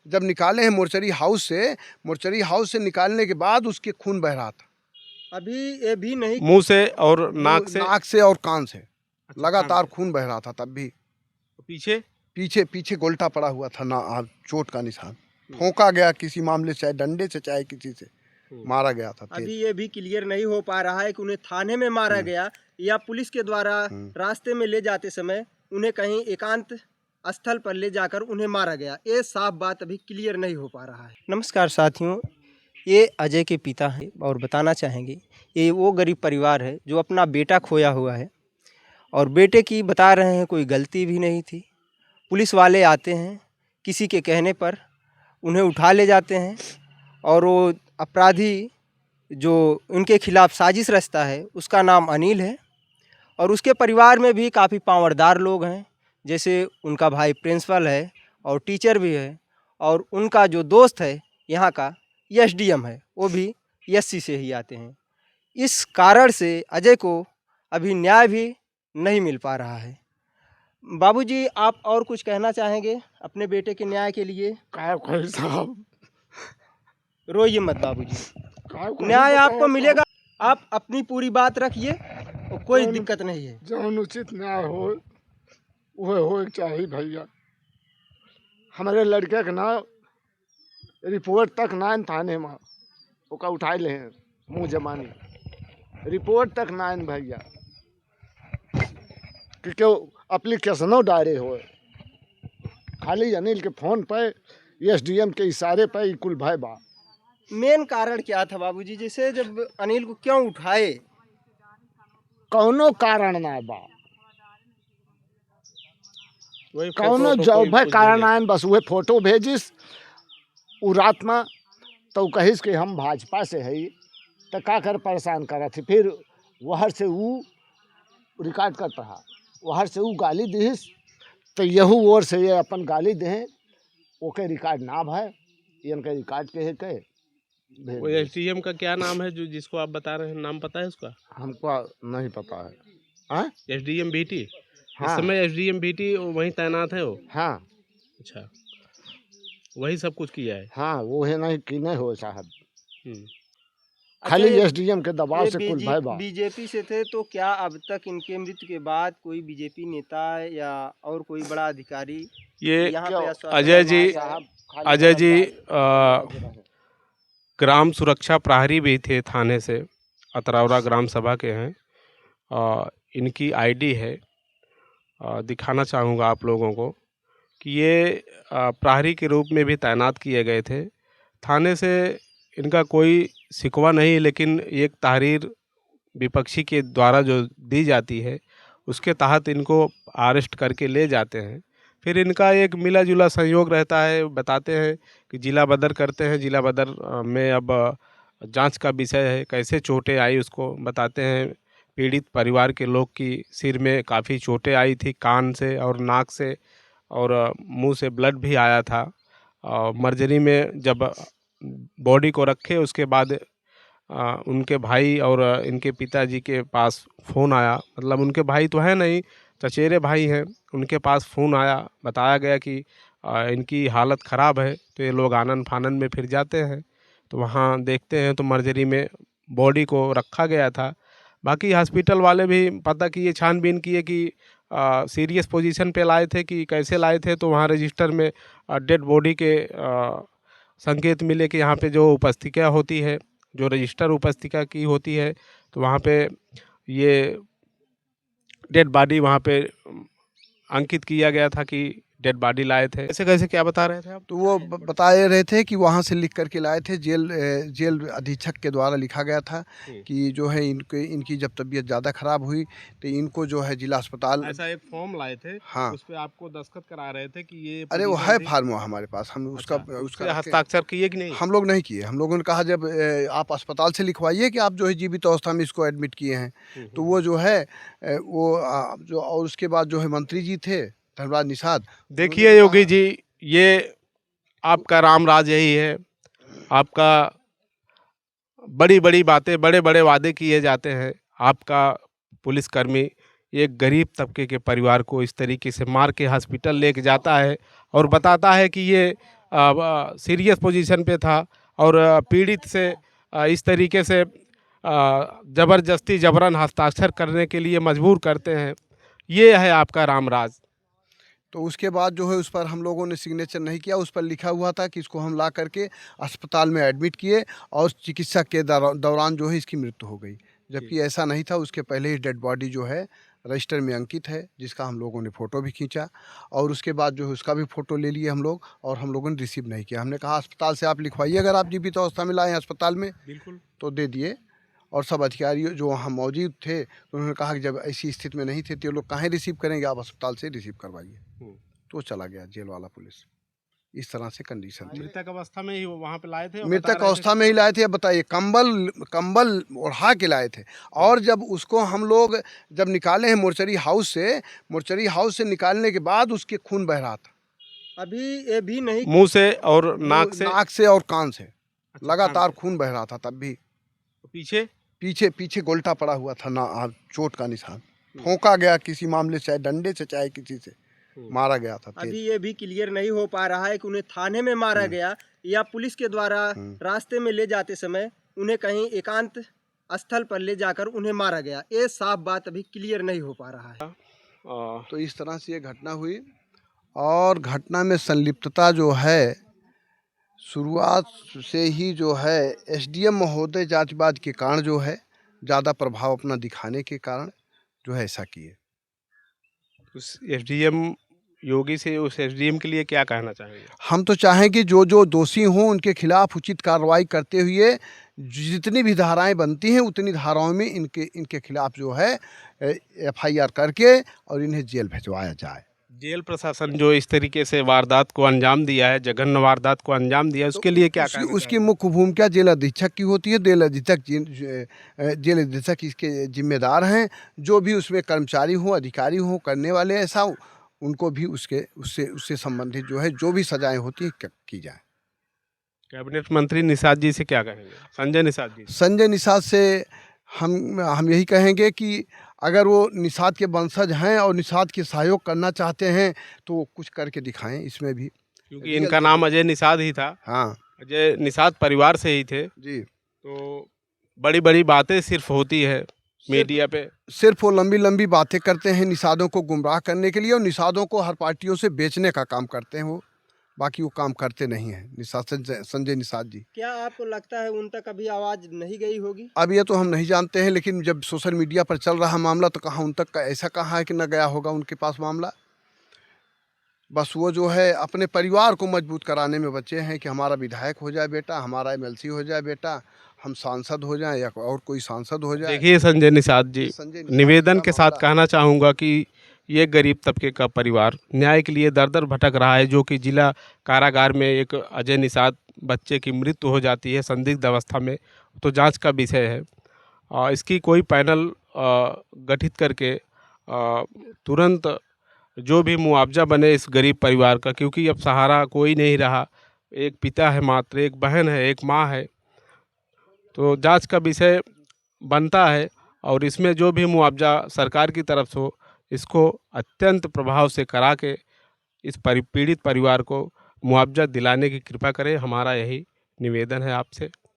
जब निकाले हैं मोर्चरी हाउस से निकालने के बाद उसके खून बह रहा था। अभी ये भी नहीं, मुंह से और नाक से और कान से लगातार खून बह रहा था। तब भी पीछे पीछे गोल्टा पड़ा हुआ था ना, चोट का निशान, ठोका गया किसी मामले से, चाहे डंडे से चाहे किसी से मारा गया था। अभी ये भी क्लियर नहीं हो पा रहा है कि उन्हें थाने में मारा गया या पुलिस के द्वारा रास्ते में ले जाते समय उन्हें कहीं एकांत स्थल पर ले जाकर उन्हें मारा गया। ये साफ बात अभी क्लियर नहीं हो पा रहा है। नमस्कार साथियों, ये अजय के पिता हैं और बताना चाहेंगे ये वो गरीब परिवार है जो अपना बेटा खोया हुआ है और बेटे की बता रहे हैं कोई गलती भी नहीं थी। पुलिस वाले आते हैं, किसी के कहने पर उन्हें उठा ले जाते हैं और वो अपराधी जो उनके खिलाफ़ साजिश रचता है उसका नाम अनिल है और उसके परिवार में भी काफ़ी पावरदार लोग हैं, जैसे उनका भाई प्रिंसिपल है और टीचर भी है और उनका जो दोस्त है यहाँ का एसडीएम है, वो भी एससी से ही आते हैं। इस कारण से अजय को अभी न्याय भी नहीं मिल पा रहा है। बाबूजी, आप और कुछ कहना चाहेंगे अपने बेटे के न्याय के लिए? साहब रोइए मत बाबूजी, न्याय आपको मिलेगा। आप अपनी पूरी बात रखिए और कोई दिक्कत नहीं है। जो उचित न्याय हो वह हो चाहिए भैया। हमारे लड़के के ना रिपोर्ट तक ना थाने में ओका उठाए ले मुँह जमानी, रिपोर्ट तक ना भैया, क्योंकि एप्लीकेशनों डाले हो खाली अनिल के फोन पर एसडीएम के इशारे पर कुल भाई बा। मेन कारण क्या था बाबूजी, जैसे जब अनिल को क्यों उठाए? कौनो कारण ना बा, कौनो जॉब है कारण आयन, बस वह फोटो भेजिस उ रात में तो कहिस कि हम भाजपा से है तो का कर परेशान करा थी। फिर वहर से वो रिकॉर्ड करता है, वहर से वो गाली दिस तो यहू ओर से ये अपन गाली दें ओके रिकॉर्ड ना भाई इनके रिकॉर्ड के वो एसडीएम का क्या नाम है जो जिसको आप बता रहे हैं, नाम पता है उसका? हमको नहीं पता है। SDM BT? हाँ। इस समय एसडीएम बीटी वहीं तैनात है वो? हाँ। अच्छा, वही सब कुछ किया है? हाँ, वो है नहीं कि नहीं हो साहब, खाली एसडीएम के दबाव से कुल भाई बा। बीजेपी से थे तो क्या अब तक इनके मृत्यु के बाद कोई बीजेपी नेता या और कोई बड़ा अधिकारी ये यहाँ पे? अजय जी ग्राम सुरक्षा प्रहरी भी थे थाने से, अतरौरा ग्राम सभा के हैं। इनकी आईडी है, दिखाना चाहूँगा आप लोगों को कि ये प्रहरी के रूप में भी तैनात किए गए थे। थाने से इनका कोई शिकवा नहीं, लेकिन एक तहरीर विपक्षी के द्वारा जो दी जाती है उसके तहत इनको अरेस्ट करके ले जाते हैं। फिर इनका एक मिला जुला सहयोग रहता है, बताते हैं कि जिला बदर करते हैं, जिला बदर में अब जांच का विषय है, कैसे चोटें आई उसको बताते हैं। पीड़ित परिवार के लोग की सिर में काफ़ी चोटें आई थी, कान से और नाक से और मुंह से ब्लड भी आया था। मर्जरी में जब बॉडी को रखे उसके बाद उनके भाई और इनके पिताजी के पास फ़ोन आया, मतलब उनके भाई तो है नहीं, चचेरे भाई हैं, उनके पास फ़ोन आया, बताया गया कि इनकी हालत ख़राब है। तो ये लोग आनन फानन में फिर जाते हैं तो वहाँ देखते हैं तो मर्जरी में बॉडी को रखा गया था। बाकी हॉस्पिटल वाले भी पता किए, छानबीन किए कि सीरियस पोजीशन पे लाए थे कि कैसे लाए थे, तो वहाँ रजिस्टर में डेड बॉडी के संकेत मिले कि यहाँ पे जो उपस्थिका होती है, जो रजिस्टर उपस्थिका की होती है, तो वहाँ पे ये डेड बॉडी वहाँ पे अंकित किया गया था कि डेड बॉडी लाए थे। कैसे कैसे क्या बता रहे थे आप? तो वो बताए रहे थे कि वहाँ से लिख करके लाए थे, जेल अधीक्षक के द्वारा लिखा गया था कि जो है इनकी जब तबीयत ज़्यादा ख़राब हुई तो इनको जो है जिला अस्पताल, ऐसा एक फॉर्म लाए थे। हाँ, उस पे आपको दस्तखत करा रहे थे कि ये, अरे वो है फार्म हमारे पास, हम उसका हस्ताक्षर किए कि नहीं? हम लोग नहीं किए। हम लोगों ने कहा जब आप अस्पताल से लिखवाइए कि आप जो है जीवित अवस्था में इसको एडमिट किए हैं। तो वो जो है वो जो, और उसके बाद जो है मंत्री जी थे धर्मराज निषाद। देखिए योगी जी, ये आपका राम राज यही है, आपका बड़ी बड़ी बातें, बड़े बड़े वादे किए जाते हैं। आपका पुलिसकर्मी एक गरीब तबके के परिवार को इस तरीके से मार के हॉस्पिटल लेके जाता है और बताता है कि ये सीरियस पोजीशन पे था और पीड़ित से इस तरीके से ज़बरदस्ती जबरन हस्ताक्षर करने के लिए मजबूर करते हैं, ये है आपका रामराज। तो उसके बाद जो है उस पर हम लोगों ने सिग्नेचर नहीं किया, उस पर लिखा हुआ था कि इसको हम ला करके अस्पताल में एडमिट किए और चिकित्सा के दौरान जो है इसकी मृत्यु हो गई, जबकि ऐसा नहीं था। उसके पहले ही डेड बॉडी जो है रजिस्टर में अंकित है, जिसका हम लोगों ने फ़ोटो भी खींचा और उसके बाद जो है उसका भी फ़ोटो ले लिए हम लोग, और हम लोगों ने रिसीव नहीं किया। हमने कहा अस्पताल से आप लिखवाइए, अगर आप जीवित अवस्था में लाएँ अस्पताल में बिल्कुल, तो दे दिए। और सब अधिकारी जो वहाँ मौजूद थे उन्होंने कहा कि जब ऐसी स्थिति में नहीं थे तो ये लोग कहाँ रिसीव करेंगे, आप अस्पताल से रिसीव करवाइए। तो चला गया जेल वाला पुलिस। इस तरह से कंडीशन थी। मृतक अवस्था में ही वहाँ पे लाए थे और बता मृतक रहे अवस्था में ही लाए थे। अब बताइए, कंबल ओढ़ा के लाए थे, और जब उसको हम लोग जब निकाले हैं मोर्चरी हाउस से निकालने के बाद उसके खून बह रहा था। अभी ये भी नहीं, मुंह से और नाक से और कान से लगातार खून बह रहा था। तब भी पीछे गोल्टा पड़ा हुआ था ना, चोट का निशान, ठोका गया किसी मामले से, चाहे डंडे से चाहे किसी से मारा गया था। अभी ये भी क्लियर नहीं हो पा रहा है कि उन्हें थाने में मारा गया या पुलिस के द्वारा रास्ते में ले जाते समय उन्हें कहीं एकांत स्थल पर ले जाकर उन्हें मारा गया। ये साफ बात अभी क्लियर नहीं हो पा रहा है। तो इस तरह से ये घटना हुई, और घटना में संलिप्तता जो है शुरुआत से ही जो है एसडीएम महोदय जातिवाद के कारण जो है ज़्यादा प्रभाव अपना दिखाने के कारण जो है ऐसा किए। उस एसडीएम योगी से उस एसडीएम के लिए क्या कहना चाहेंगे? हम तो चाहें कि जो दोषी हों उनके खिलाफ उचित कार्रवाई करते हुए जितनी भी धाराएं बनती हैं उतनी धाराओं में इनके खिलाफ जो है एफआईआर करके और इन्हें जेल भिजवाया जाए। जेल प्रशासन जो इस तरीके से वारदात को अंजाम दिया है, जघन्य वारदात को अंजाम दिया है, उसके लिए क्या कहना चाहेंगे? उसकी मुख्य भूमिका जेल अधीक्षक की होती है। जेल अधीक्षक इसके जिम्मेदार हैं। जो भी उसमें कर्मचारी हों, अधिकारी हों, करने वाले, ऐसा उनको भी उससे संबंधित जो है जो भी सजाएं होती हैं की जाए। कैबिनेट मंत्री निषाद जी से क्या कहेंगे? संजय निषाद से हम यही कहेंगे कि अगर वो निषाद के वंशज हैं और निषाद के सहयोग करना चाहते हैं तो वो कुछ करके दिखाएं इसमें भी, क्योंकि इनका नाम अजय निषाद ही था। हाँ, अजय निषाद परिवार से ही थे जी। तो बड़ी बड़ी बातें सिर्फ होती है मीडिया पे, सिर्फ वो लंबी बातें करते हैं निषादों को गुमराह करने के लिए, और निषादों को हर पार्टियों से बेचने का काम करते हैं। वो बाकी वो काम करते नहीं हैं संजय निषाद जी। क्या आपको लगता है उन तक अभी आवाज़ नहीं गई होगी? अब ये तो हम नहीं जानते हैं, लेकिन जब सोशल मीडिया पर चल रहा मामला तो कहाँ उन तक ऐसा कहाँ है कि न गया होगा उनके पास मामला। बस वो जो है अपने परिवार को मजबूत कराने में बचे हैं कि हमारा विधायक हो जाए बेटा, हमारा एमएलसी हो जाए बेटा, हम सांसद हो जाएं या और कोई सांसद हो जाए। देखिए संजय निषाद जी, निवेदन के साथ कहना चाहूँगा कि ये गरीब तबके का परिवार न्याय के लिए दर दर भटक रहा है, जो कि जिला कारागार में एक अजय निषाद बच्चे की मृत्यु हो जाती है संदिग्ध अवस्था में, तो जांच का विषय है। इसकी कोई पैनल गठित करके तुरंत जो भी मुआवजा बने इस गरीब परिवार का, क्योंकि अब सहारा कोई नहीं रहा। एक पिता है मात्र, एक बहन है, एक माँ है, तो जांच का विषय बनता है और इसमें जो भी मुआवजा सरकार की तरफ से हो इसको अत्यंत प्रभाव से करा के इस पीड़ित परिवार को मुआवजा दिलाने की कृपा करें। हमारा यही निवेदन है आपसे।